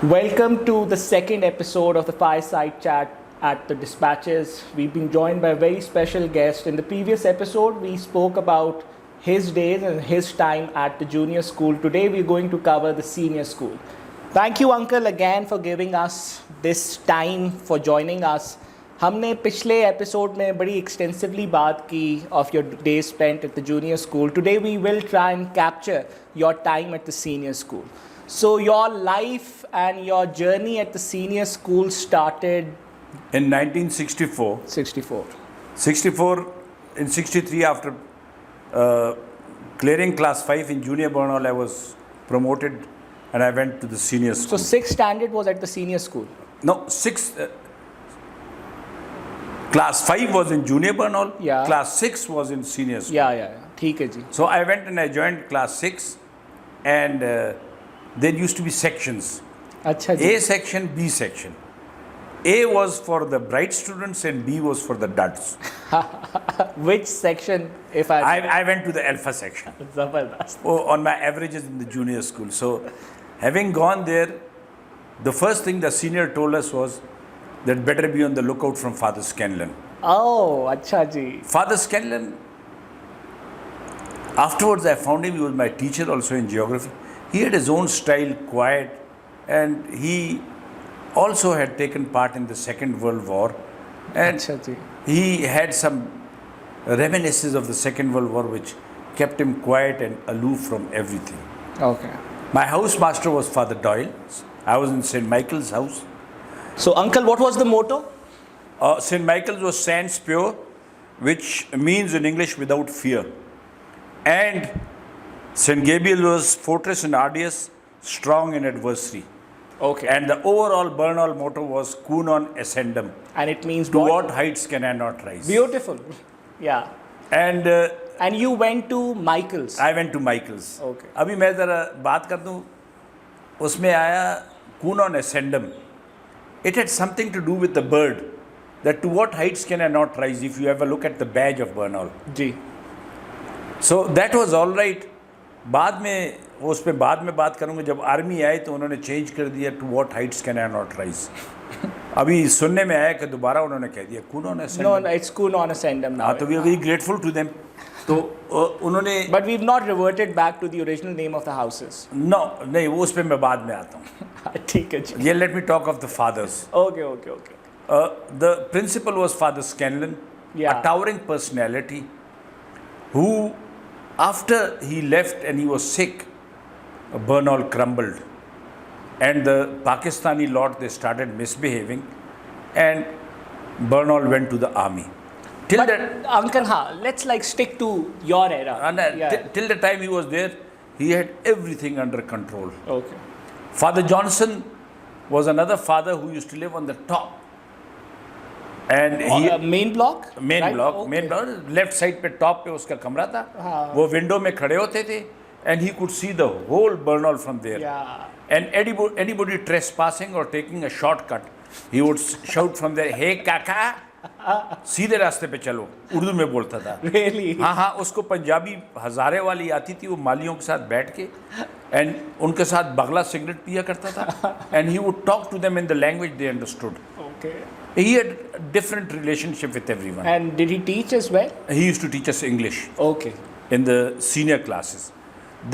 Welcome to the second episode of the Fireside Chat at the Dispatches. We've been joined by a very special guest. In the previous episode, we spoke about his days and his time at the junior school. Today, we're going to cover the senior school. Thank you, Uncle, again for giving us this time, for joining us. हमने पिछले episode में बड़ी extensively बात की of your days spent at the junior school. Today we will try and capture your time at the senior school. So your life and your journey at the senior school started in 1964. 64. 64, in 63 after clearing class 5 in junior Burnhall, I was promoted and I went to the senior So school. 6th standard was at the senior school. No, 6, class 5 was in junior Burnhall, Yeah. class 6 was in senior school. Yeah. ठीक है जी. So I went and I joined class 6 and there used to be sections. अच्छा जी. A section, B section. A was for the bright students and B was for the duds. Which section, if I went to the alpha section. Zabardast. On my averages in the junior school. So having gone there, the first thing the senior told us was that better be on the lookout from Father Scanlon. Oh, अच्छा जी. Father Scanlon, afterwards I found him, he was my teacher also in geography. He had his own style, quiet, and he also had taken part in the Second World War. And अच्छा जी. he had some reminiscences of the Second World War which kept him quiet and aloof from everything. Okay. My housemaster was Father Doyle. I was in St. Michael's house. So, Uncle, what was the motto? St. Michael's was Sans Pure, which means in English without fear. And St. Gabriel was Fortress in Arduous, strong in adversity. Okay. And the overall Burnhall motto was Cunon Ascendum. And it means To what? what heights can I not rise? Beautiful. Yeah. And And you went to Michael's. I went to Michael's. Okay. अभी मैं ज़रा बात कर दूँ उसमें आया Cunon Ascendum. It had something to do with the bird. That to what heights can I not rise if you ever look at the badge of Burnhall. Ji. So that was all right. बाद में वो उस पर बाद में बात करूँगा जब आर्मी आई तो उन्होंने चेंज कर दिया to what heights can I not rise. अभी सुनने में आया कि दोबारा उन्होंने कह दिया Cunon Ascendum. No, it's Cunon Ascendum now. हाँ तो we are very grateful to them. तो उन्होंने But we've not reverted back to the original name of the houses. No नहीं वो उस पर मैं बाद में आता हूँ. ठीक है जी. Yeah, let me talk of the fathers. Okay. The principal was Father Scanlon, Yeah. a towering personality who, after he left and he was sick, Burnhall crumbled. And the Pakistani lot, they started misbehaving and Burnhall went to the army. Till But that, Uncle, let's stick to your era. till the time he was there, he had everything under control. Okay. Father Johnson was another father who used to live on the top. And he, Main block? Main Right? Block Okay. Main block left side पे top पे उसका कमरा था. वो window में खड़े होते थे and he could see the whole Burnell from there. Yeah. And anybody trespassing or taking a shortcut he would shout from there, hey काका सीधे रास्ते पे चलो. उर्दू में बोलता था. Really? हाँ उसको पंजाबी हजारे वाली आती थी. वो मालियों के साथ बैठ के एंड उनके साथ बगला सिगरेट पिया करता था and he would talk to them in the language they understood. Okay. He had a different relationship with everyone. And did he teach as well? He used to teach us English Okay. in the senior classes.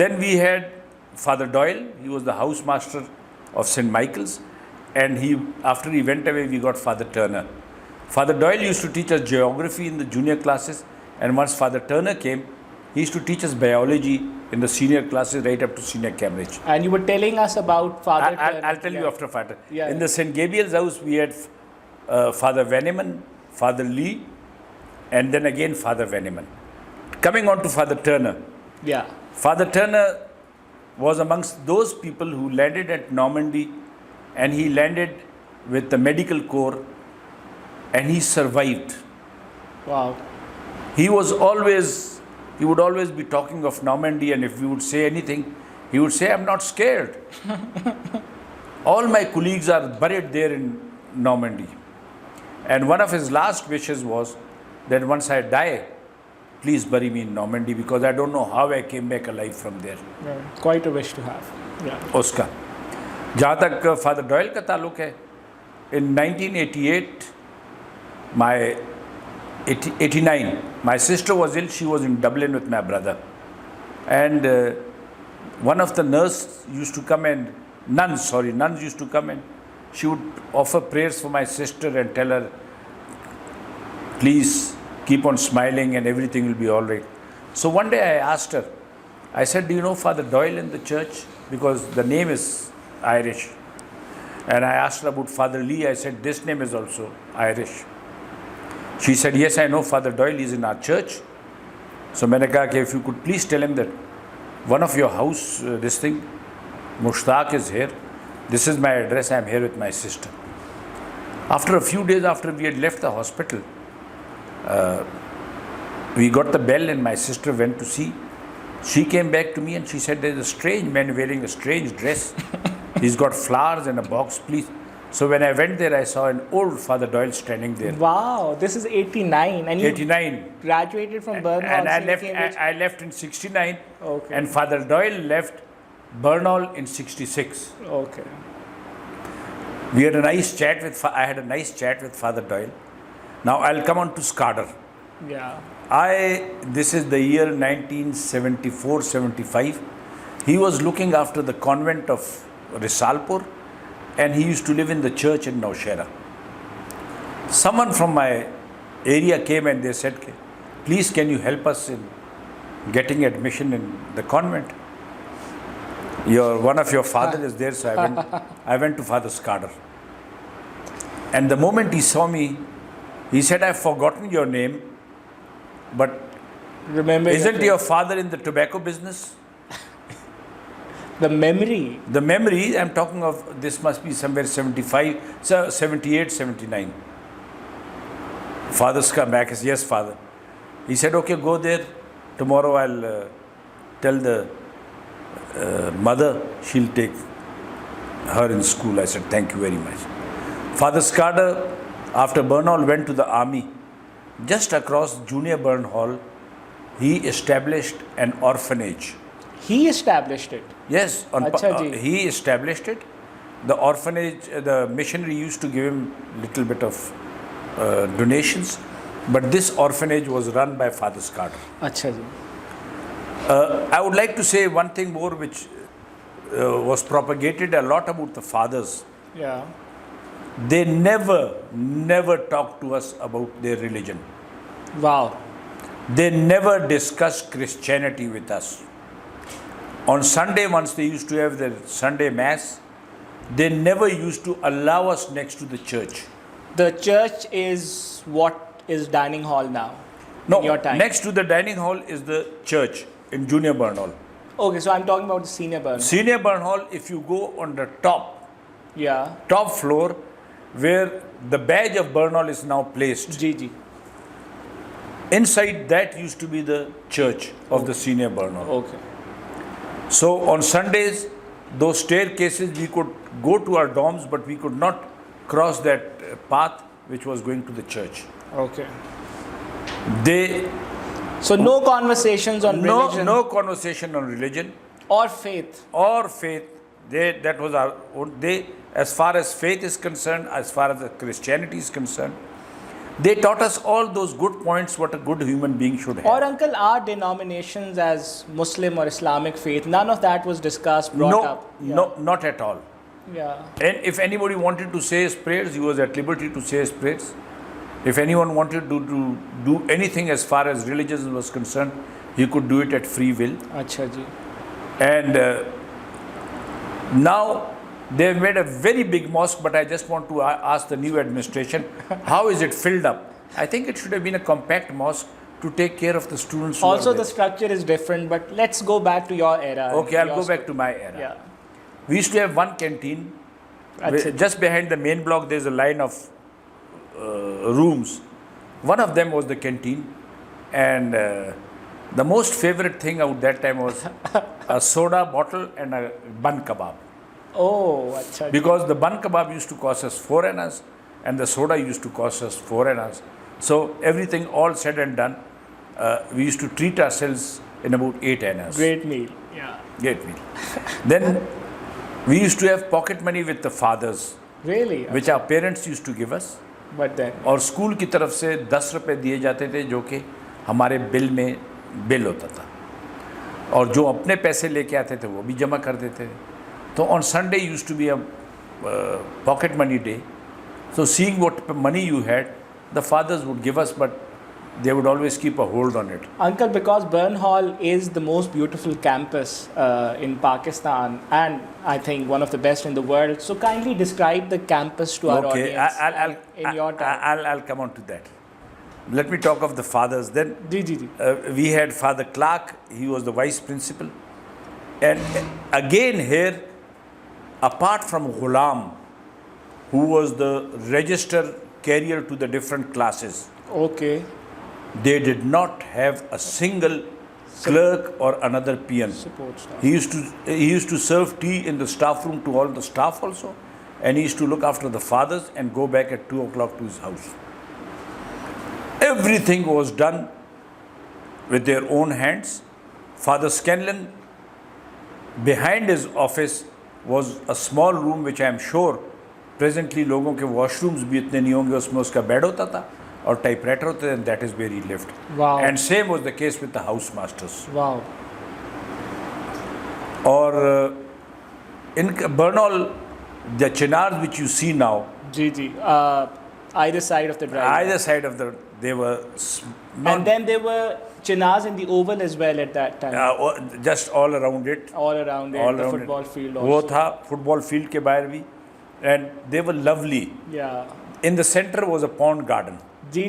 Then we had Father Doyle. He was the housemaster of St. Michael's. And after he went away, we got Father Turner. Father Doyle used to teach us geography in the junior classes. And once Father Turner came, he used to teach us biology in the senior classes right up to senior Cambridge. And you were telling us about Father Turner. I'll tell you after Father. Yeah, In the St. Gabriel's house, we had Father Veneman, Father Lee, and then again Father Veneman. Coming on to Father Turner. Yeah. Father Turner was amongst those people who landed at Normandy, and he landed with the medical corps and he survived. Wow. He would always be talking of Normandy, and if we would say anything, he would say, I'm not scared. All my colleagues are buried there in Normandy. And one of his last wishes was that once I die, please bury me in Normandy because I don't know how I came back alive from there. Yeah. Quite a wish to have. Yeah. Oscar. जहाँ तक father dial का ताल्लुक है, in 1988, my 89, my sister was ill. She was in Dublin with my brother, and one of the nuns used to come and nuns used to come and she would offer prayers for my sister and tell her, please keep on smiling and everything will be all right. So one day I asked her, I said, do you know Father Doyle in the church? Because the name is Irish. And I asked her about Father Lee. I said, this name is also Irish. She said, yes, I know Father Doyle is in our church. So मैंने कहा कि if you could please tell him that one of your house, this thing, Mushtaq is here. This is my address. I am here with my sister. After a few days after we had left the hospital, we got the bell and my sister went to see. She came back to me and she said, there's a strange man wearing a strange dress. He's got flowers and a box, please. So when I went there, I saw an old Father Doyle standing there. Wow, this is 89 and you 89. graduated from Burnhall. And I so left, you came I left in 69. Okay. And Father Doyle left Burnhall in 66. Okay. We had a nice chat I had a nice chat with Father Doyle. Now I'll come on to Scarder. Yeah. This is the year 1974-75. He was looking after the convent of Risalpur and he used to live in the church in Nowshera. Someone from my area came and they said, please can you help us in getting admission in the convent? One of your father is there, so I went to Father Scarder. And the moment he saw me, he said, I've forgotten your name, but Remember isn't your father in the tobacco business? the memory? The memory, I'm talking of, this must be somewhere 78, 79. Father's come back, says, yes, Father. He said, okay, go there. Tomorrow I'll tell the mother, she'll take her in school. I said, thank you very much. Father Scarder, after Burnhall went to the army, just across Junior Burnhall, he established an orphanage. He established it. Yes, Acha ji. he established it. The orphanage, the missionary used to give him little bit of donations, but this orphanage was run by Father Scarder. Acha ji. I would like to say one thing more which was propagated a lot about the fathers. Yeah. They never talked to us about their religion. Wow. They never discussed Christianity with us. On Sunday, once they used to have their Sunday Mass, they never used to allow us next to the church. The church is what is dining hall now? No, in your time? next to the dining hall is the church in Junior Burnhall. Okay, so I'm talking about the senior Burnhall. Senior Burnhall, if you go on the top floor, where the badge of Burnhall is now placed, GG. inside that used to be the church of the Senior Burnhall. Okay. So on Sundays, those staircases, we could go to our dorms, but we could not cross that path which was going to the church. Okay. So no conversations on religion? No conversation on religion. Or faith? Or faith. That was our own. As far as faith is concerned, as far as Christianity is concerned, they taught us all those good points what a good human being should have. Or uncle, our denominations as Muslim or Islamic faith, none of that was discussed, brought up? No, not at all. Yeah. And if anybody wanted to say his prayers, he was at liberty to say his prayers. If anyone wanted to do anything as far as religion was concerned, he could do it at free will. Acha ji. And now they've made a very big mosque, but I just want to ask the new administration, how is it filled up? I think it should have been a compact mosque to take care of the students. Also, the structure is different, but let's go back to your era. Okay, I'll go back to my era. Yeah. We used to have one canteen. Just behind the main block, there's a line of rooms. One of them was the canteen. And the most favorite thing out that time was a soda bottle and a bun kebab. Oh, acha. Because the bun kebab used to cost us 4 annas and the soda used to cost us 4 annas. So everything all said and done, we used to treat ourselves in about 8 annas. Great meal. Yeah. Great meal. Then We used to have pocket money with the fathers, Really? which our parents used to give us. But then, और school की तरफ से 10 रुपये दिए जाते थे जो कि हमारे बिल में बिल होता था, और जो अपने पैसे लेके आते थे वो भी जमा कर देते थे. तो on Sunday used to be a pocket money day. So seeing what money you had, the fathers would give us, but they would always keep a hold on it. Uncle, because Burn Hall is the most beautiful campus in Pakistan, and I think one of the best in the world. So kindly describe the campus to our Okay, audience in your time. I'll come on to that. Let me talk of the fathers. Then जी. we had Father Clark. He was the vice principal. And again here, apart from Ghulam, who was the register carrier to the different classes, Okay. they did not have a single clerk or another peon. Support staff. He used to serve tea in the staff room to all the staff also, and he used to look after the fathers and go back at 2 o'clock to his house. Everything was done with their own hands. Father Scanlon, behind his office was a small room which I am sure presently लोगों के washrooms भी इतने नहीं होंगे, उसमें उसका bed होता था और टाइपराइटर होते थे, and that is where he lived. Wow. And same was the case with the house masters. Wow. और in Burnhall, the chinars which you see now, ji. Either side of the drive. either side of the, they were And then there were chinars in the oval as well at that time. just all around it. All around it, all the around football it. field वो also. था football field के बाहर भी, and they were lovely. Yeah. In the center was a pond garden, जी.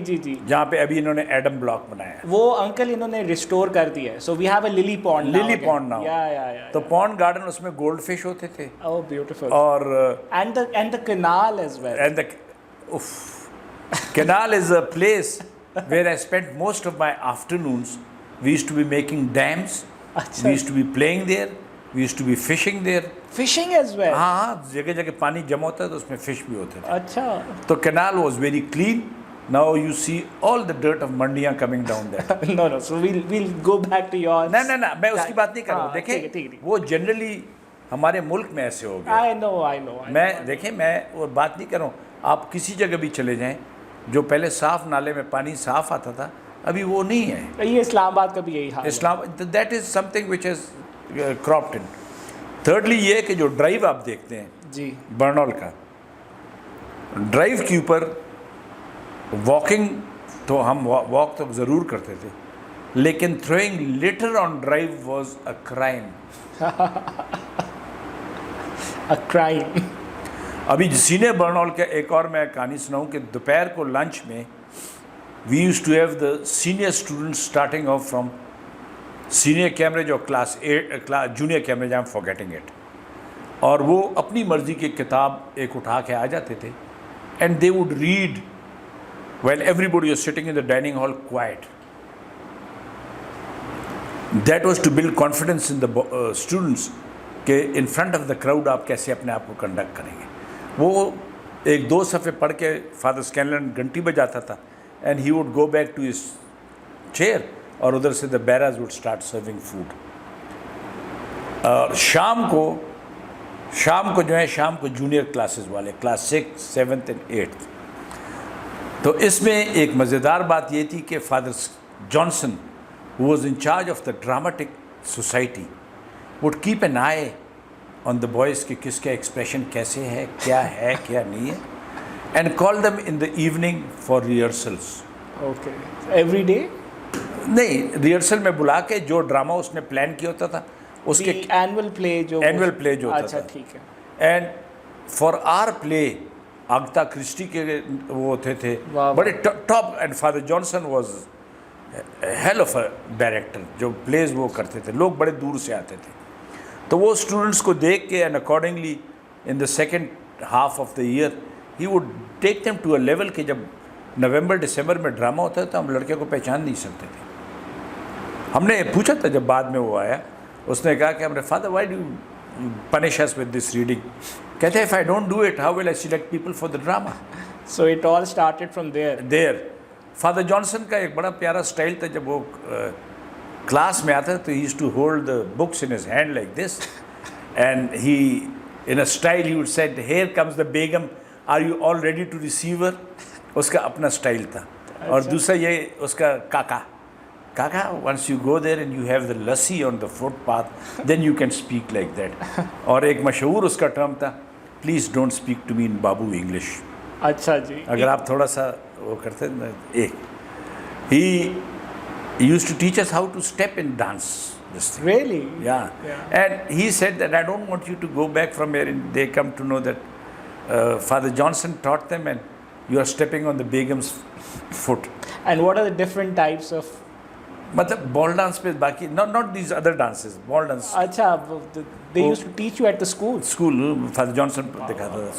जहाँ पे अभी इन्होंने Adam block बनाया है. वो अंकल इन्होंने रिस्टोर कर दिया है. So we have a lily pond now. Lily again. pond now. Yeah. तो पॉन्ड गार्डन, उसमें गोल्ड फिश होते थे, Oh, beautiful. और And the canal as well. and the canal is a place where I spent most of my afternoons. We used to be making dams, अच्छा. we used to be playing there, we used to be fishing there. Fishing as well. हाँ, जगह जगह पानी जमा होता है तो उसमें फिश भी होते थे. अच्छा. तो canal was very clean. Now you see all the dirt of Mandiyan coming down there. No. So we'll go back to yours. ना मैं उसकी बात नहीं कर रहा हूँ. हाँ, ठीक है. देखें, वो generally हमारे मुल्क में ऐसे हो गया. I know. मैं वो बात नहीं कर रहा हूँ. आप किसी जगह भी चले जाएं, जो पहले साफ नाले में पानी साफ आता था, अभी वो नहीं है. ये इस्लामाबाद का भी यही हाल है. इस्लाम, that is something which is cropped in. Thirdly ये कि जो ड्राइव आप देखते हैं जी. बर्नॉल का, ड्राइव के ऊपर वॉकिंग तो हम वॉक तो ज़रूर करते थे, लेकिन throwing litre on drive was a crime. A crime. अभी सीनियर बर्नॉल का एक और मैं कहानी सुनाऊं कि दोपहर को लंच में we used to have the senior students starting off from senior Cambridge or class junior Cambridge, I am forgetting it, और वो अपनी मर्जी की किताब एक उठा के आ जाते थे, and they would read while everybody was sitting in the dining hall quiet. That was to build confidence in the students कि in front of the crowd आप कैसे अपने आप को कंडक्ट करेंगे. वो एक दो सफ़े पढ़ के फादर स्कैनलन घंटी बजाता था, and he would go back to his chair, और उधर से the bearers would start serving food. शाम को जो है, शाम को जूनियर क्लासेस वाले, क्लास 6, 7 and 8. तो इसमें एक मज़ेदार बात ये थी कि father Johnson, who was in charge of the dramatic society, would keep an eye on the boys कि किसका एक्सप्रेशन कैसे है क्या नहीं है, and call them in the evening for rehearsals. Okay. Every day? नहीं, रिहर्सल में बुला के जो ड्रामा उसने प्लान किया होता था उसके एनुअल प्ले जो होता अच्छा, था. ठीक है. And for our play Agatha Christie के वो होते थे बड़े top, and father Johnson was hell of a director. जो प्लेज वो करते थे, लोग बड़े दूर से आते थे, तो वो स्टूडेंट्स को देख के and accordingly in the second half of the year he would take them to a level कि जब नवंबर दिसंबर में ड्रामा होता था तो हम लड़के को पहचान नहीं सकते थे. हमने पूछा था जब बाद में वो आया, उसने कहा कि हमारे father why do you punish us with this reading. कहते हैं if I don't do it how will I select people for the drama. So it all started from there. Father Johnson का एक बड़ा प्यारा स्टाइल था. जब वो class में आता तो he used to hold the books in his hand like this, and he in a style he would said, here comes the Begum, are you all ready to receive her? उसका अपना style था. और दूसरा ये उसका काका, once you go there and you have the lassi on the footpath, then you can speak like that. और एक मशहूर उसका टर्म था, please don't speak to me in Babu English. अच्छा जी. अगर आप थोड़ा सा वो करते ना he used to teach us how to step in dance. This thing. Really? Yeah. And he said that I don't want you to go back from here and they come to know that Father Johnson taught them and you are stepping on the Begum's foot. And what are the different types of? मतलब ball dance पे बाकी not these other dances, ball dance. अच्छा, they used to teach you at the school. School Father Johnson दिखाता था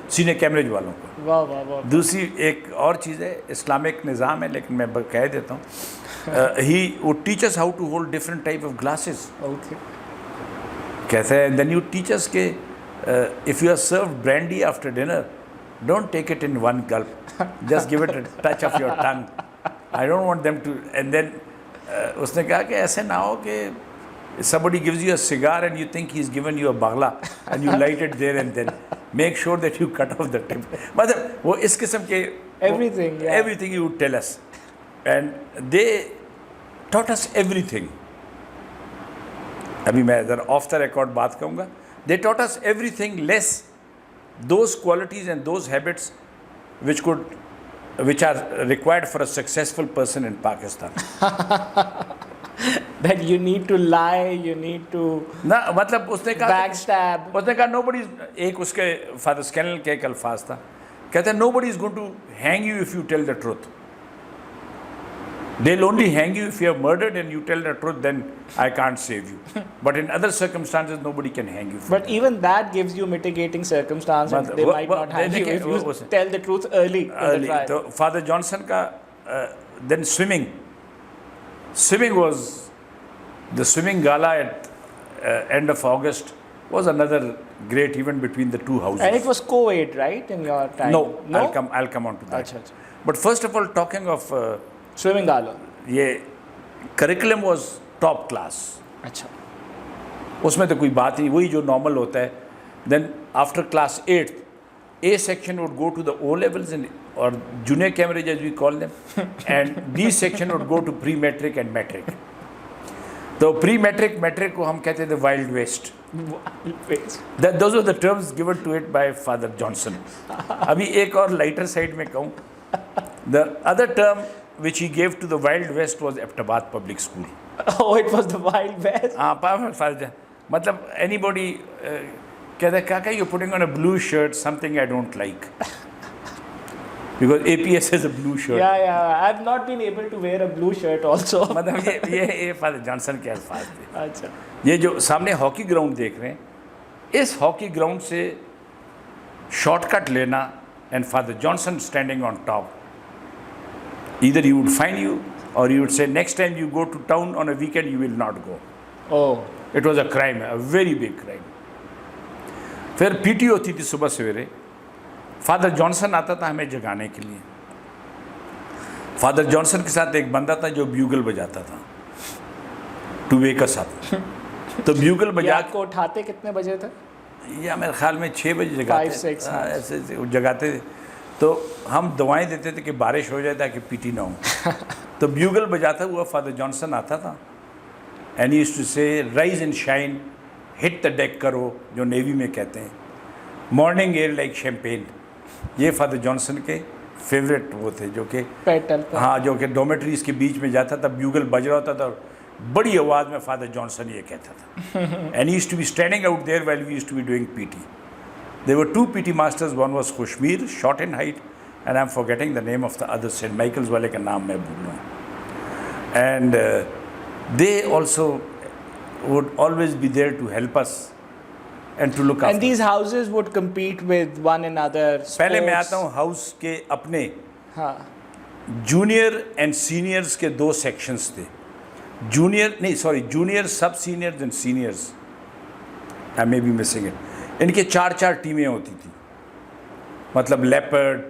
senior कैमरेज वालों को. वाह वाह वाह. दूसरी एक और चीज़ है, इस्लामिक निज़ाम है लेकिन मैं कह देता हूँ. He would teach us how to hold different type of glasses. Okay. कहते हैं, then you teach us के if you are served brandy after dinner, don't take it in one gulp. Just give it a touch of your tongue. I don't want them to. And then उसने कहा कि ऐसे ना हो कि somebody gives you a cigar and you think he's given you a bagla and you light it there and then. Make sure that you cut off the tip. मतलब वो इस किस्म के everything you would tell us. And they taught us everything. अभी मैं इधर off the record बात कहूँगा. They taught us everything less those qualities and those habits which are required for a successful person in Pakistan. That you need to lie, you need to ना मतलब उसने कहा backstab. उसने कहा nobody, एक उसके फादर स्कैनल के एक अल्फाज था, कहते हैं nobody is going to hang you if you tell the truth. They'll only hang you if you have murdered and you tell the truth, then I can't save you. But in other circumstances, nobody can hang you. But even that gives you mitigating circumstance and they might not hang you if you tell the truth early. So Father Johnson ka, then swimming was the swimming gala at end of August was another great event between the two houses. And it was co-ed, right, in your time? No? I'll come on to that. Achha. But first of all, talking of swimming gala, ये curriculum was top class. अच्छा. उसमें तो कोई बात नहीं, वही जो normal होता है. Then after class 8th, A section would go to the O levels and or junior camarage as we call them, and B section would go to pre-metric and metric. तो pre-metric, metric को हम कहते थे Wild West. Those were the terms given to it by Father Johnson. अभी एक और lighter side में कहूँ, the other term which he gave to the Wild West was Aptabad Public School. Oh, it was the Wild West? हाँ, मतलब anybody कहता है काका you're putting on a blue shirt, something I don't like. Because APS has a blue shirt. Yeah, I've not been able to wear a blue shirt also. मतलब ये father Johnson के अल्फाज थे. अच्छा. ये जो सामने हॉकी ग्राउंड देख रहे हैं, इस हॉकी ग्राउंड से शॉर्टकट लेना and Father Johnson standing on top. Either he would fine you or he would say next time you go to town on a weekend you will not go. Oh. It was a crime, a very big crime. फिर PT होती थी सुबह सवेरे. Father Johnson आता था हमें जगाने के लिए. फादर जॉनसन के साथ एक बंदा था जो ब्यूगल बजाता था टू वेक अस अप. तो ब्यूगल बजा को उठाते कितने बजे थे? या मेरे ख्याल में 6 बजे जगाते 5-6 ऐसे जगाते थे. तो हम दवाएं देते थे कि बारिश हो जाए ताकि पीटी ना हो. तो ब्यूगल बजाता हुआ फादर जॉनसन आता था एंड यूज्ड टू से rise and shine, hit the deck करो जो नेवी में कहते हैं, मॉर्निंग एयर लाइक शैम्पेन. ये फादर जॉनसन के फेवरेट वो थे जो कि हाँ जो कि डोमेट्रीज के बीच में जाता था, ब्यूगल बज रहा होता था और बड़ी आवाज़ में फादर जॉनसन ये कहता था. And he used to be standing out there while we used to be doing PT. There were 2 PT masters, one was Khushmir, short in height, and I'm forgetting the name of the other, St. Michael's वाले का नाम मैं भूल रहा हूँ. And they also would always be there to help us and to look after. And these houses would compete with one another. पहले मैं आता हूँ हाउस के अपने हाँ. जूनियर एंड सीनियर्स के 2 सेक्शंस थे. जूनियर सब seniors and seniors. I may be missing it. इनके 4 टीमें होती थी. मतलब लेपर्ड,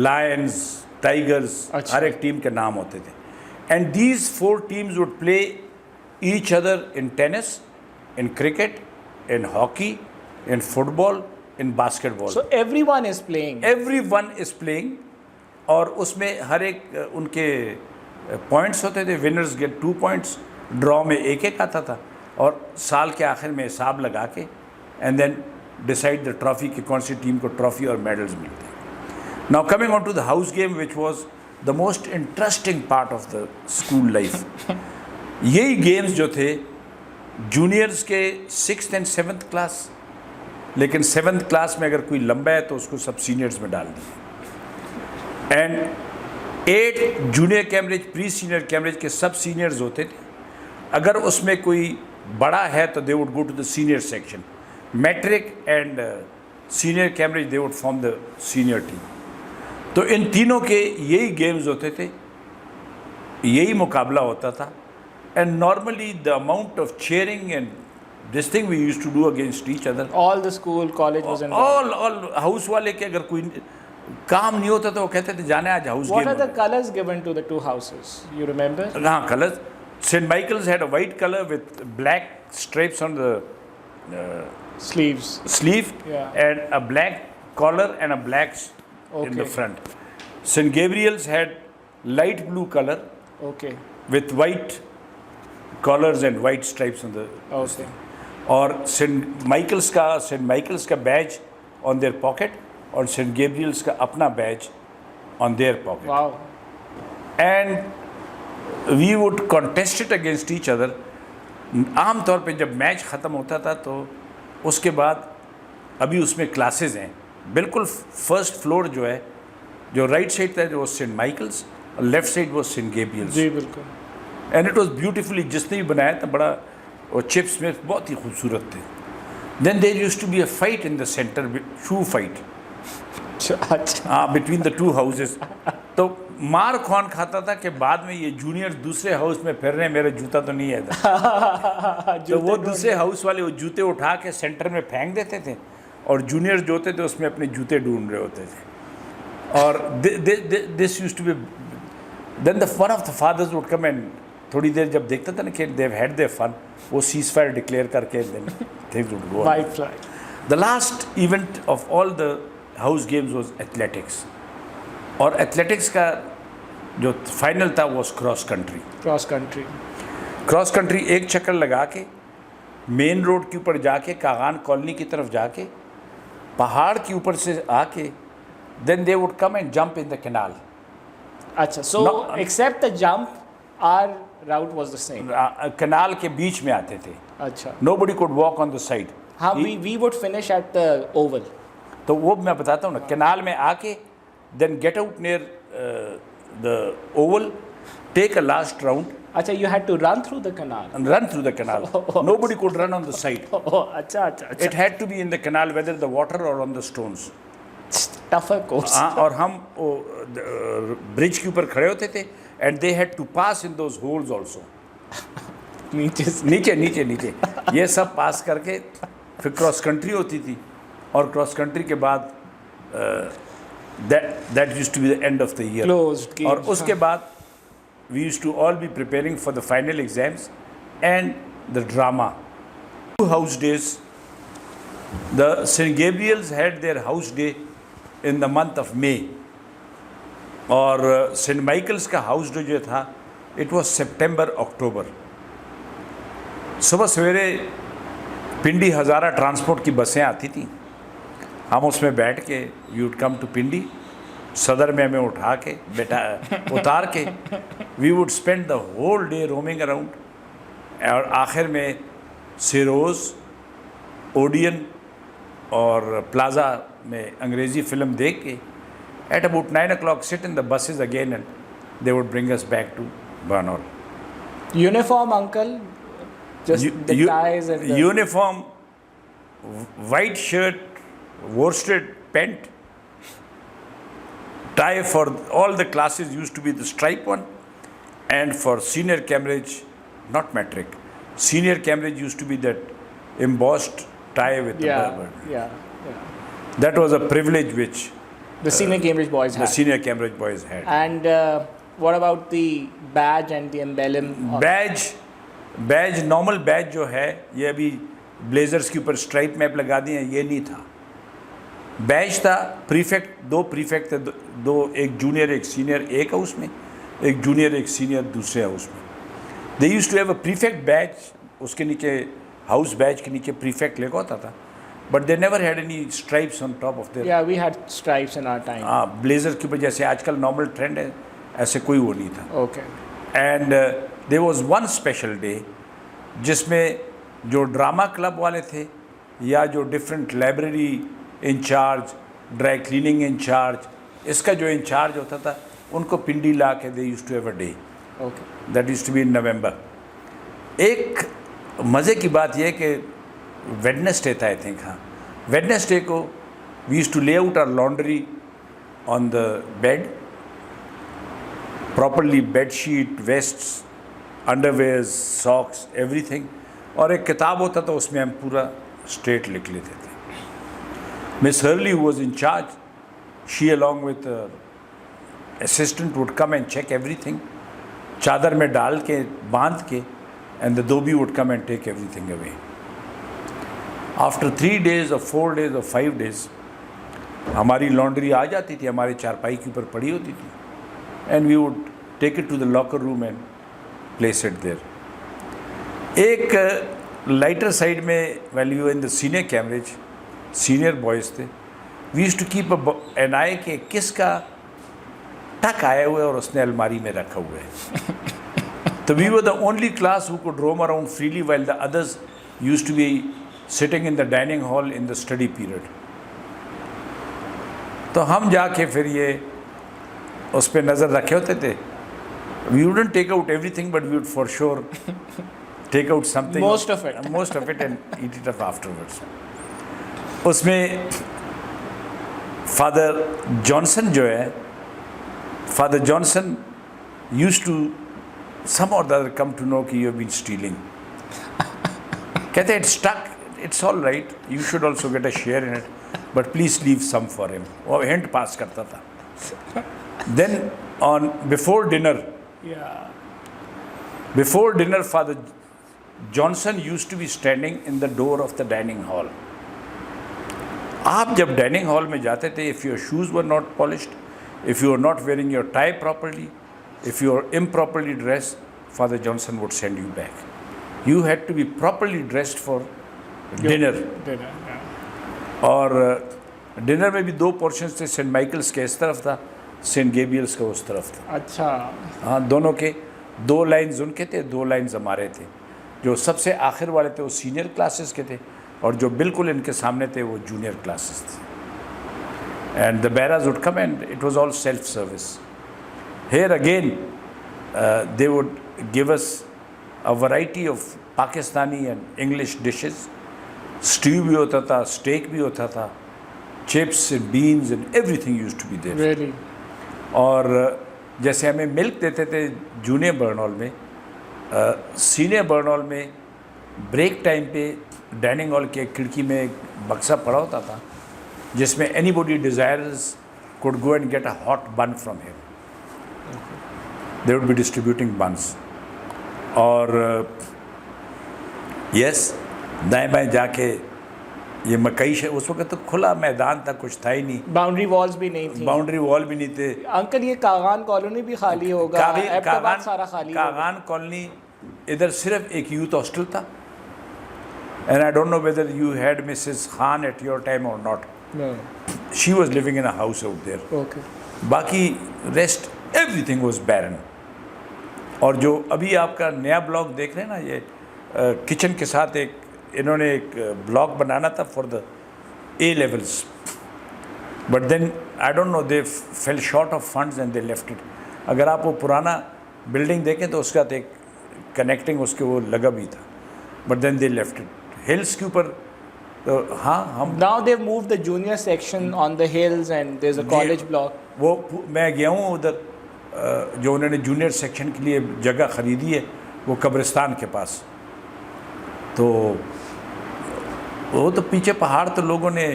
लायंस, टाइगर्स, हर एक टीम के नाम होते थे. And these 4 teams would play each other in tennis, in cricket, in hockey in football, in basketball. So everyone is playing. Everyone is playing, और उसमें हर एक उनके पॉइंट्स होते थे. विनर्स गेट 2 points, ड्रॉ में एक आता था, और साल के आखिर में हिसाब लगा के and then decide the trophy कि कौन सी टीम को ट्रॉफी और मेडल्स मिलते हैं. Now coming on to the house game which was the most interesting part of the school life. यही गेम्स जो थे जूनियर्स के 6th and 7th क्लास, लेकिन 7th क्लास में अगर कोई लंबा है तो उसको सब सीनियर्स में डाल दिए. And 8 junior Cambridge, pre senior Cambridge के सब सीनियर्स होते थे. अगर उसमें कोई बड़ा है तो they would go to the senior section. Matric and senior Cambridge they would form the senior team. तो इन तीनों के यही गेम्स होते थे, यही मुकाबला होता था. And normally the amount of cheering and this thing we used to do against each other. All the school, college was involved. All house वाले के अगर कोई काम नहीं होता तो वो कहते थे जाने आज house What game. are the colors given to the two houses? You remember? हाँ, colours. St. Michael's had a white color with black stripes on the Sleeves. sleeve, Yeah. and a black collar and a black in the Okay. front. St. Gabriel's had light blue color Okay. with white collars and white stripes on the Okay. और St. Michael's का Baij on their pocket और St. Gabriel's का अपना Baij on their pocket. Wow. And we would contest it against each other. आम तौर पे जब match ख़त्म होता था तो उसके बाद अभी उसमें क्लासेस हैं. बिल्कुल फर्स्ट फ्लोर जो है, जो राइट साइड था वो सेंट माइकल्स और लेफ्ट साइड वो सेंट गेब्रियल्स. जी बिल्कुल. एंड इट वॉज ब्यूटिफुली, जिसने भी बनाया था बड़ा, और चिप स्मिथ बहुत ही खूबसूरत थे. Then there used to be a fight in the centre, shoe fight. अच्छा. हाँ, बिटवीन द टू हाउसेस. तो मार कौन खाता था कि बाद में ये जूनियर दूसरे हाउस में फिर रहे हैं, मेरा जूता तो नहीं है था. तो वो दूसरे हाउस वाले वो जूते उठा के सेंटर में फेंक देते थे और जूनियर जो होते थे उसमें अपने जूते ढूंढ रहे होते थे. और this used to be, then the one of the fathers would come and थोड़ी देर जब देखता था ना कि they have had their fun, वो सीज फायर डिक्लेयर करके then things would go. White flag. The last event of all the house games was athletics. और एथलेटिक्स का जो फाइनल था वो cross country. Cross country. Cross country एक चक्कर लगा के मेन रोड के ऊपर जाके कागान कॉलोनी की तरफ जाके पहाड़ के ऊपर से आके then they would come and jump in the canal. अच्छा. So No. except the jump, our route was the same. Canal के बीच में आते थे. अच्छा. Nobody could walk on the side. हाँ, we would finish at the oval. तो वो मैं बताता हूँ ना, कैनाल में आके then get out near the oval, take a last round अच्छा, you had to run through the canal. and run through the canal. Nobody could run on the side. Oh, अच्छा अच्छा अच्छा. It had to be in the canal, whether the water or on the stones. Tougher course. हाँ, और हम bridge के ऊपर खड़े होते थे and they had to pass in those holes also. नीचे से. नीचे नीचे नीचे ये सब पास करके फिर क्रॉस कंट्री होती थी. और क्रॉस कंट्री के बाद that used to be the end of the year. Closed game. और उसके बाद we used to all be preparing for the final exams and the drama. 2 house days. The St. Gabriel's had their house day in the month of May. और St. Michael's का house day जो था, it was September, October. सुबह सवेरे पिंडी हज़ारा transport की बसें आती थी. हम उसमें बैठ के we would come to Pindi, Saddar में हमें उठा के उतार के we would spend the whole day roaming around. और आखिर में सिरोज़, ओडियन और प्लाज़ा में अंग्रेज़ी फ़िल्म देख के at about 9 o'clock sit in the buses again and they would bring us back to Banor. Uniform, uncle. Just the ties and the... Uniform, white shirt, worsted pant, tie for all the classes used to be the stripe one, and for senior Cambridge, not metric, senior Cambridge used to be that embossed tie with the bird. Yeah. That was a privilege which The senior Cambridge boys the had. senior Cambridge boys had. And what about the badge and the emblem? Badge normal badge जो है ये अभी blazers के ऊपर stripe map लगा दिए, ये नहीं था। बैच था, प्रीफेक्ट, 2 प्रीफेक्ट थे, दो, एक जूनियर एक सीनियर एक हाउस में, एक जूनियर एक सीनियर दूसरे हाउस में। They used to have a prefect batch, उसके नीचे हाउस बैच के नीचे प्रीफेक्ट लिखा होता था, but they never had any stripes on top of their. Yeah, we had stripes in our time. हाँ, ब्लेजर के ऊपर जैसे आजकल नॉर्मल ट्रेंड है, ऐसे कोई वो नहीं था। Okay. And there was one special day जिसमें जो ड्रामा क्लब वाले थे या जो different library incharge, dry cleaning incharge, इसका जो इंचार्ज होता था, उनको पिंडी ला के they used to have a day Okay. That used to be in November. एक मज़े की बात यह है कि वेडनेसडे था, आई थिंक, हाँ, वेडनेसडे को we used to lay out our laundry on the bed, properly bed sheet, wastes, underwears, socks, everything, और एक किताब होता था उसमें हम पूरा स्ट्रेट लिख लेते थे। Miss Hurley was in charge, she along with assistant would come and check everything, चादर में डाल के बांध के, and the dhobi would come and take everything away. After 3 days और 4 days और 5 days हमारी लॉन्ड्री आ जाती थी, हमारे चारपाई के ऊपर पड़ी होती थी, and we would take it to the locker room and place it there. एक लाइटर साइड में when you in the senior Cambridge, senior boys थे, we used to keep an eye कि किसका टक आया हुआ है और उसने अलमारी में रखा हुआ है। तो we were the only class who could roam around freely while the others used to be sitting in the dining hall in the study period. तो हम जाके फिर ये उस पर नज़र रखे होते थे। We wouldn't take out everything, but we would for sure take out something, Most of it. most of it, and eat it up afterwards. उसमें फादर जॉनसन जो है, Father Johnson used to some और the other come to know कि you have been stealing. कहते हैं it's stuck, it's all right, you should also get a share in it, but please leave some for him. वो hint पास करता था। Then on before dinner, Yeah. Before dinner, Father Johnson used to be standing in the door of the dining hall. आप जब dining hall में जाते थे, if your shoes were not polished, if you were not wearing your tie properly, if you were improperly dressed, Father Johnson would send you back. You had to be properly dressed for dinner. Dinner. Yeah. और dinner में भी 2 portions थे, Saint Michaels के इस तरफ था, Saint गेब्रियल्स का उस तरफ था। अच्छा। हाँ, दोनों के 2 लाइन्स उनके थे, 2 लाइन्स हमारे थे। जो सबसे आखिर वाले थे वो सीनियर क्लासेस के थे, और जो बिल्कुल इनके सामने थे वो जूनियर क्लासेस थे। And the bearers would come and it was all self service. Here again they would give us a variety of Pakistani and English dishes. Stew भी होता था, स्टेक भी होता था, chips and beans and everything used to be there. Really? और जैसे हमें milk देते थे जूनियर बर्नॉल में, सीनियर बर्नॉल में ब्रेक टाइम पे डाइनिंग हॉल के खिड़की में एक बक्सा पड़ा होता था जिसमें anybody desires could go and get a hot bun from him. They would be distributing buns. और यस, दाएं बाएं जाके ये मकई से, उस वक्त तो खुला मैदान था, कुछ था ही नहीं, बाउंड्री वॉल्स भी नहीं थी, बाउंड्री वॉल भी नहीं थे। अंकल ये कागान कॉलोनी भी खाली होगा, एबटाबाद सारा खाली होगा। कागान कॉलोनी इधर सिर्फ एक यूथ हॉस्टल था, and I don't know whether you had Mrs Khan at your time or not. No. She was living in a house out there. Okay. बाकी रेस्ट एवरीथिंग वाज बैरन। और जो अभी आपका नया ब्लॉग देख रहे हैं ना, ये किचन के साथ एक इन्होंने एक ब्लॉग बनाना था for the A levels, but then I don't know, they fell short of funds and they left it. अगर आप वो पुराना बिल्डिंग देखें तो उसका एक कनेक्टिंग उसके वो लगा भी था, but then they left it. Hills के ऊपर तो हाँ, हम Now they've moved the junior section on the hills and there's a college block. वो मैं गया हूँ उधर, जो उन्होंने जूनियर सेक्शन के लिए जगह ख़रीदी है वो कब्रिस्तान के पास। तो वो तो पीछे पहाड़ तो लोगों ने,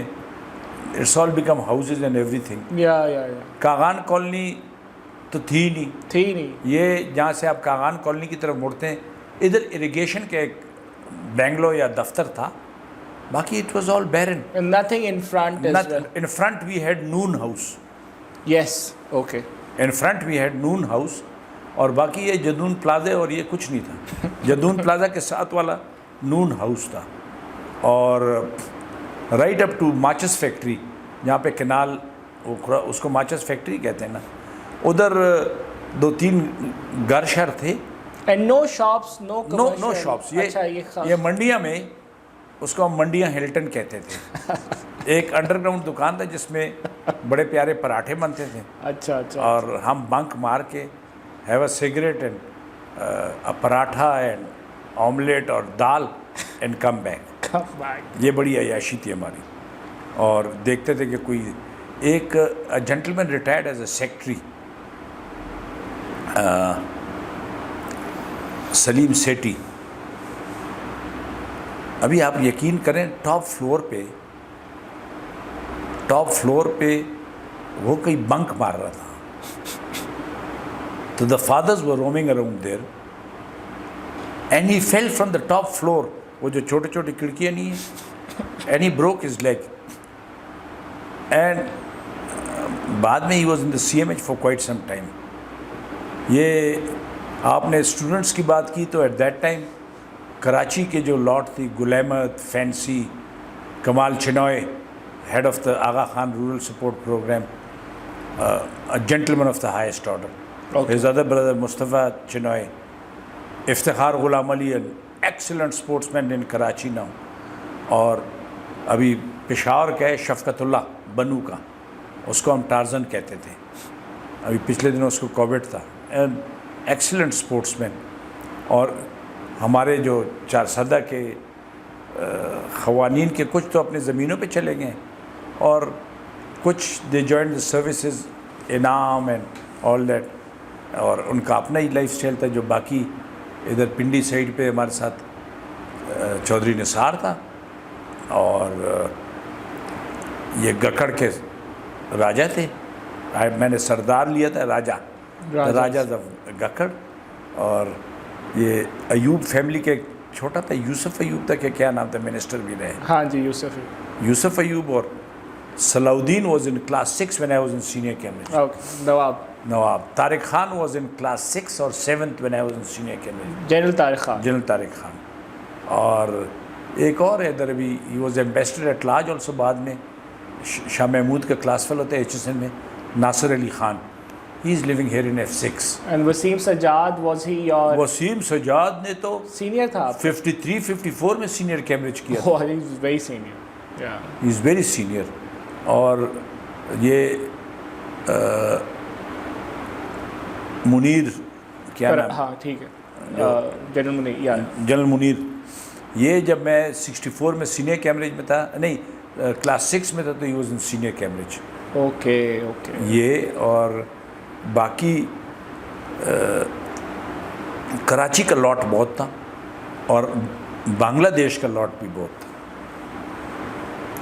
it's all become houses and everything. Yeah. Kaghan colony तो थी नहीं, थी नहीं। ये जहाँ से आप कागान कॉलोनी की तरफ मुड़ते हैं, इधर इरिगेशन का एक बेंगलो या दफ्तर था, बाकी it was all barren. And nothing in front as well. In front we had Noon House. Yes. Okay. In front we had Noon House. और बाकी ये जदून प्लाजा और ये कुछ नहीं था. जदून प्लाजा के साथ वाला नून हाउस था. और राइट अप टू माचिस फैक्ट्री, जहाँ पे कैनाल, उसको माचिस फैक्ट्री कहते हैं ना, उधर 2-3 घर शहर थे. And no shops, no commercial. No shops. अच्छा, ये मंडिया में, उसको हम मंडिया हिल्टन कहते थे. एक अंडरग्राउंड दुकान था जिसमें बड़े प्यारे पराठे बनते थे. अच्छा अच्छा. और हम बंक मार के have a cigarette and a paratha and omelette और दाल एंड कम बैक. ये बड़ी अयाशी थी हमारी. और देखते थे कि कोई एक gentleman retired as a secretary, Salim Sethi. अभी आप यकीन करें, टॉप फ्लोर पे वो कोई बंक मार रहा था. तो the fathers were roaming around there and he fell from the top floor. वो जो छोटे छोटे खिड़कियाँ नहीं है, and he broke his leg. And बाद में he was in the CMH for quite some time. ये आपने स्टूडेंट्स की बात की तो एट दैट टाइम कराची के जो लॉट थी, गुल अहमद, फैंसी, Kamal Chinoy, head of the Aga Khan rural support program, a gentleman of the highest order. Okay. His other brother Mustafa Chinoy, Iftikhar Ghulam Ali, an excellent sportsman in Karachi now. और अभी पेशावर का है शफ़क़तुल्लाह बनू का, उसको हम टार्जन कहते थे. अभी पिछले दिनों उसको कोविड था. An excellent sportsman. और हमारे जो चारसदा के ख़वानीन के कुछ तो अपने ज़मीनों पे चले गए और कुछ दे जॉइंड द सर्विसेज, इनाम एंड ऑल दैट. और उनका अपना ही लाइफ स्टाइल था. जो बाकी इधर पिंडी साइड पे हमारे साथ चौधरी निसार था, और ये गकड़ के राजा थे. मैंने सरदार लिया था, राजा गकड़. और ये अयूब फैमिली के छोटा था, यूसुफ अयूब था, क्या नाम था, मिनिस्टर भी रहे. हाँ जी, यूसुफ अयूब. और Salauddin was in class 6 when I was in senior Cambridge. Okay. Nawab. Tariq Khan was in class 6 or 7th when I was in senior Cambridge. General Tariq Khan. और एक और है इधर अभी, he was ambassador at large also. बाद में शाह महमूद का class fellow होता है HSN में, Nasir Ali Khan. He is living here in F6. And Wasim Sajjad, was he your? Wasim Sajjad ने तो senior था. 53-54 में senior Cambridge किया. Oh, he was very senior. Yeah. He is very senior. और ये मुनीर, क्या नाम? हाँ ठीक है, जनरल मुनीर. या जनरल मुनीर. ये जब मैं 64 में सीनियर कैम्ब्रिज में था, नहीं क्लास 6 में था, तो he was in senior Cambridge. Okay. ये और बाकी कराची का लॉट बहुत था और बांग्लादेश का लॉट भी बहुत था.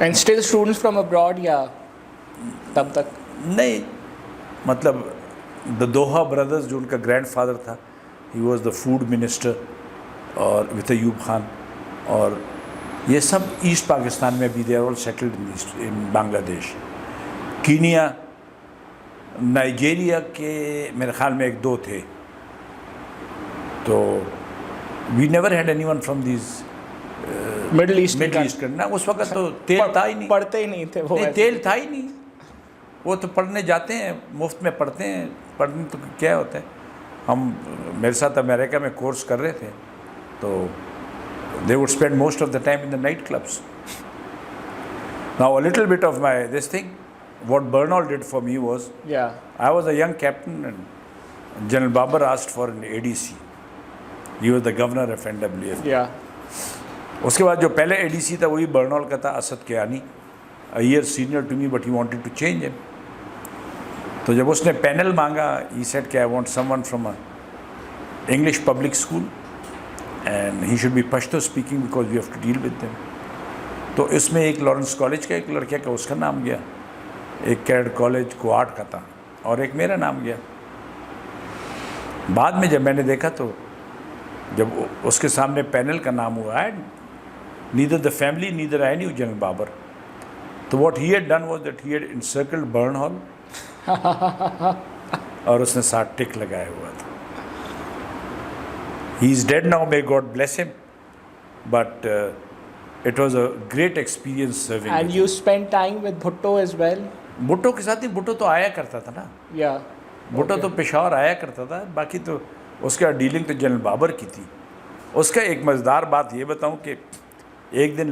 And still students from abroad, या तब तक? नहीं, मतलब द दोहा ब्रदर्स, जो उनका ग्रैंडफादर था, he was the food minister, और विद अयूब खान. और ये सब ईस्ट पाकिस्तान में भी, they are all settled in Bangladesh. Kenya, Nigeria के मेरे ख्याल में 1-2 थे. तो we never had anyone from these Middle East करना. उस वक्त तो तेल था ही नहीं, पढ़ते ही नहीं थे वो. नहीं, तेल था ही नहीं. वो तो पढ़ने जाते हैं, मुफ्त में पढ़ते हैं. पढ़ने तो क्या होता है. हम मेरे साथ अमेरिका में कोर्स कर रहे थे, तो they would spend most of the time in the night clubs. Now a little bit of my this thing, what Bernal did for me was, I was a young captain and General Babar asked for an ADC. He was the governor of NWF. उसके बाद जो पहले ADC था वही बर्नॉल का था, Asad Kiani, a year senior to me, but he wanted to change him. तो जब उसने पैनल मांगा, he said कि I want someone from a English public school and he should be Pashto speaking because we have to deal with them. तो इसमें एक Lawrence college का एक लड़के का उसका नाम गया, एक कैडेट कॉलेज क्वाड का था, और एक मेरा नाम गया. बाद में जब मैंने देखा तो जब उसके सामने पैनल का नाम हुआ, neither the family, neither I knew General Babar. So what he had done was that he had encircled Burn Hall और उसने 7 टिक लगाया हुआ था. He is dead now, may God bless him. But it was a great experience serving. And with you spent time with Bhutto as well? him. Bhutto के साथ ही भुट्टो तो आया करता था ना. Yeah. भुट्टो तो पेशावर आया करता था. बाकी तो उसका डीलिंग तो जनरल बाबर की थी. उसका एक मज़ेदार बात ये बताऊं कि एक दिन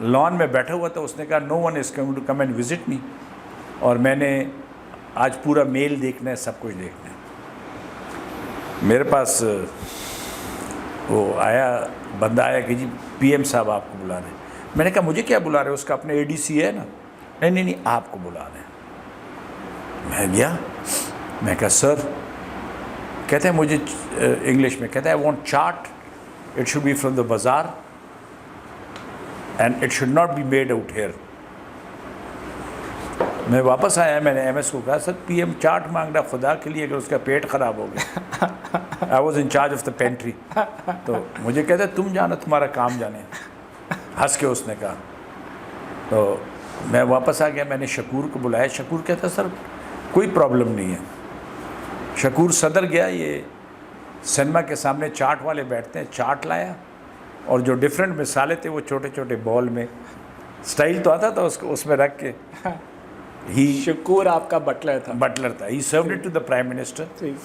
लॉन में बैठा हुआ था. उसने कहा no one is coming to come and visit me. और मैंने आज पूरा मेल देखना है, सब कुछ देखना है. मेरे पास वो आया, बंदा आया कि जी पीएम साहब आपको बुला रहे हैं. मैंने कहा मुझे क्या बुला रहे हैं, उसका अपने एडीसी है ना. नहीं आपको बुला रहे हैं. मैं गया, मैं कहा सर, कहते हैं मुझे इंग्लिश में कहते हैं I want chart, it should be from the bazaar and it should not be made out here. मैं वापस आया, मैंने एमएस को कहा सर पीएम चार्ट मांग रहा, खुदा के लिए, अगर उसका पेट ख़राब हो गया. I was in charge of the pantry. तो मुझे कहते तुम जानो, तुम्हारा काम जाने. हंस के उसने कहा. तो मैं वापस आ गया, मैंने शकूर को बुलाया. शकूर कहता सर कोई प्रॉब्लम नहीं है. शकूर सदर गया, ये सिनेमा के सामने चाट वाले बैठते हैं, चाट लाया और जो डिफरेंट मिसाले थे वो छोटे छोटे बॉल में, स्टाइल तो आता था उसको, उसमें रख के ही. शकूर आपका बटलर था. बटलर था. He served it to the prime minister. ठीक.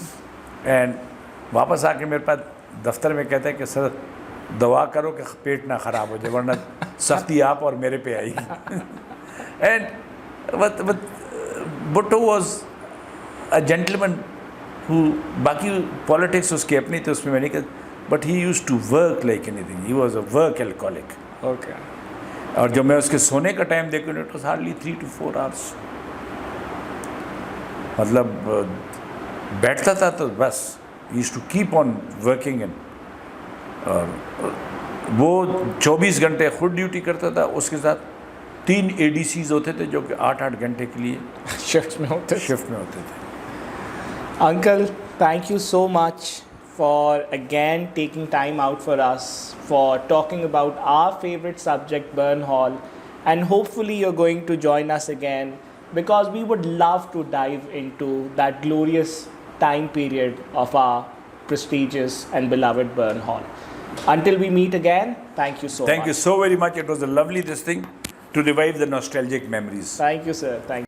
एंड वापस आके मेरे पास दफ्तर में कहता है कि सर दवा करो कि पेट ना ख़राब हो जाए, वरना सख्ती आप और मेरे पे आएगी. And Bhutto was a gentleman who, बाकी पॉलिटिक्स उसकी अपनी थी, उसमें मैंने कहा, but he used to work like anything. He was a work alcoholic. Okay. और जब मैं उसके सोने का टाइम देखूँ, it was hardly 3 to 4 hours. मतलब बैठता था तो बस he used to keep on working. And वो 24 घंटे खुद ड्यूटी करता था. उसके साथ 3 ADCs होते थे जो कि 8-8 घंटे के लिए शिफ्ट में होते. थे. Uncle, thank you so much for again taking time out for us, for talking about our favorite subject, Burn Hall, and hopefully you're going to join us again, because we would love to dive into that glorious time period of our prestigious and beloved Burn Hall. Until we meet again, thank you so much. Thank you so very much. It was a lovely this thing to revive the nostalgic memories. Thank you, sir. Thank you.